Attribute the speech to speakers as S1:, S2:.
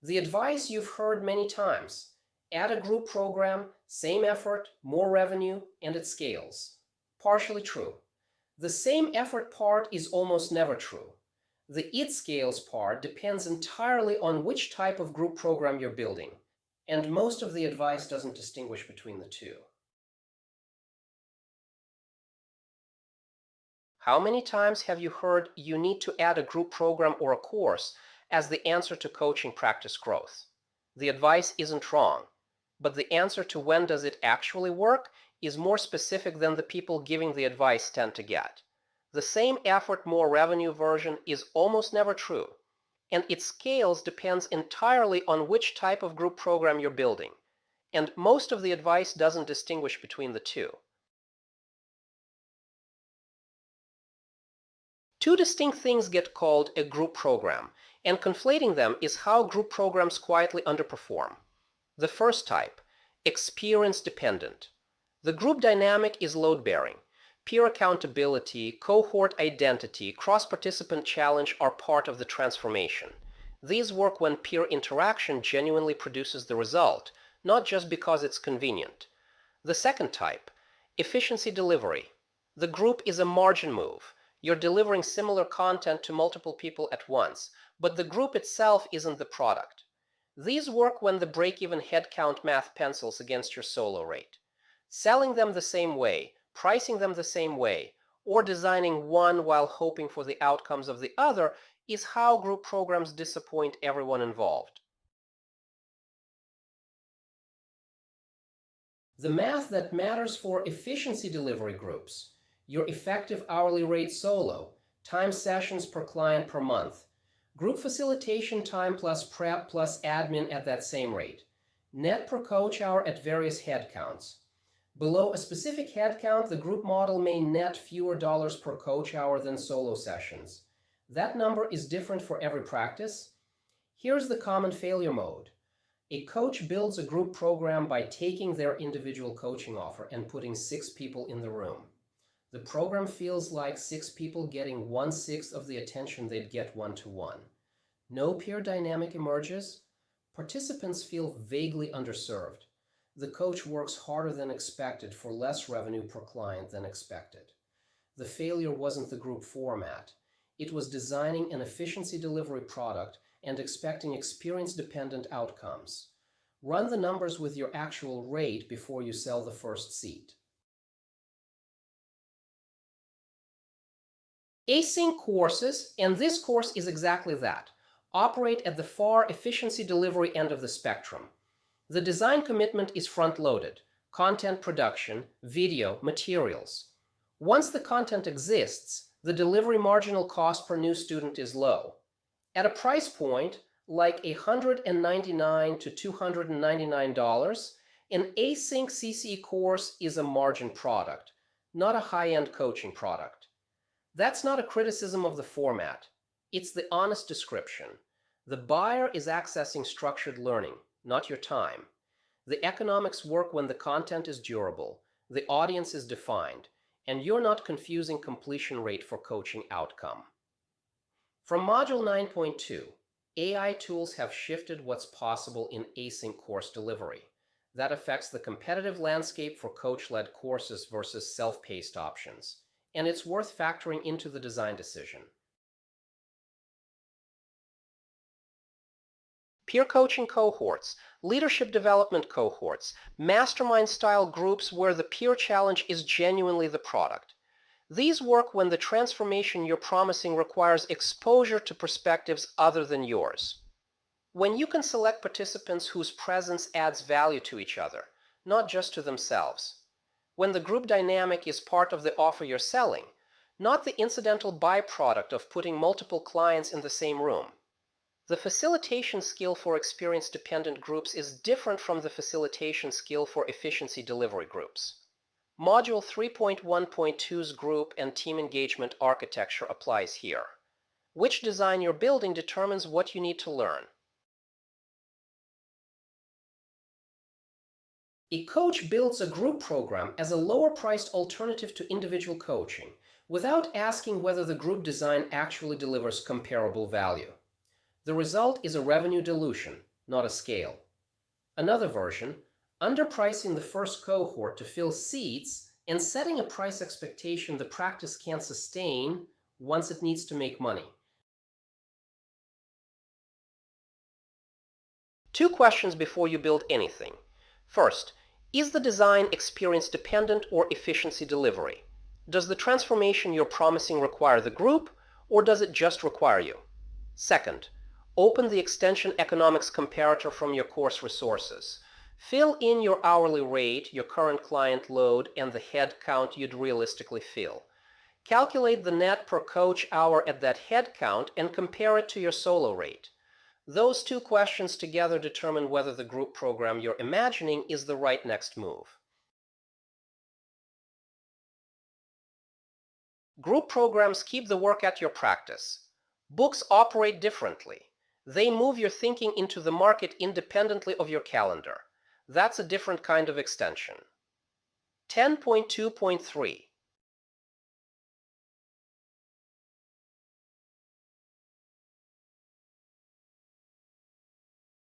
S1: The advice you've heard many times: add a group program, same effort, more revenue, and it scales. Partially true. The same effort part is almost never true. The it scales part depends entirely on which type of group program you're building, and most of the advice doesn't distinguish between the two. How many times have you heard you need to add a group program or a course as the answer to coaching practice growth? The advice isn't wrong, but the answer to when does it actually work is more specific than the people giving the advice tend to get. The same effort, more revenue version is almost never true, and its scales depends entirely on which type of group program you're building, and most of the advice doesn't distinguish between the two. Two distinct things get called a group program, and conflating them is how group programs quietly underperform. The first type, experience dependent. The group dynamic is load-bearing. Peer accountability, cohort identity, cross-participant challenge are part of the transformation. These work when peer interaction genuinely produces the result, not just because it's convenient. The second type, efficiency delivery. The group is a margin move. You're delivering similar content to multiple people at once, but the group itself isn't the product. These work when the break-even headcount math pencils against your solo rate. Selling them the same way, pricing them the same way, or designing one while hoping for the outcomes of the other is how group programs disappoint everyone involved. The math that matters for efficiency delivery groups: your effective hourly rate solo, time sessions per client per month, group facilitation time plus prep plus admin at that same rate, net per coach hour at various headcounts. Below a specific headcount, the group model may net fewer dollars per coach hour than solo sessions. That number is different for every practice. Here's the common failure mode. A coach builds a group program by taking their individual coaching offer and putting 6 people in the room. The program feels like 6 people getting 1/6 of the attention they'd get one-to-one. No peer dynamic emerges. Participants feel vaguely underserved. The coach works harder than expected for less revenue per client than expected. The failure wasn't the group format. It was designing an efficiency delivery product and expecting experience-dependent outcomes. Run the numbers with your actual rate before you sell the first seat. Async courses, and this course is exactly that, operate at the far efficiency delivery end of the spectrum. The design commitment is front-loaded: content production, video, materials. Once the content exists, the delivery marginal cost per new student is low. At a price point like $199 to $299, an async CCE course is a margin product, not a high-end coaching product. That's not a criticism of the format. It's the honest description. The buyer is accessing structured learning, not your time. The economics work when the content is durable, the audience is defined, and you're not confusing completion rate for coaching outcome. From Module 9.2, AI tools have shifted what's possible in async course delivery. That affects the competitive landscape for coach-led courses versus self-paced options, and it's worth factoring into the design decision. Peer coaching cohorts, leadership development cohorts, mastermind-style groups where the peer challenge is genuinely the product. These work when the transformation you're promising requires exposure to perspectives other than yours. When you can select participants whose presence adds value to each other, not just to themselves. When the group dynamic is part of the offer you're selling, not the incidental byproduct of putting multiple clients in the same room. The facilitation skill for experience-dependent groups is different from the facilitation skill for efficiency delivery groups. Module 3.1.2's group and team engagement architecture applies here. Which design you're building determines what you need to learn. A coach builds a group program as a lower-priced alternative to individual coaching without asking whether the group design actually delivers comparable value. The result is a revenue dilution, not a scale. Another version, underpricing the first cohort to fill seats and setting a price expectation the practice can't sustain once it needs to make money. 2 questions before you build anything. First, is the design experience dependent or efficiency delivery? Does the transformation you're promising require the group, or does it just require you? Second, open the extension economics comparator from your course resources. Fill in your hourly rate, your current client load, and the head count you'd realistically fill. Calculate the net per coach hour at that head count and compare it to your solo rate. Those 2 questions together determine whether the group program you're imagining is the right next move. Group programs keep the work at your practice. Books operate differently. They move your thinking into the market independently of your calendar. That's a different kind of extension. 10.2.3.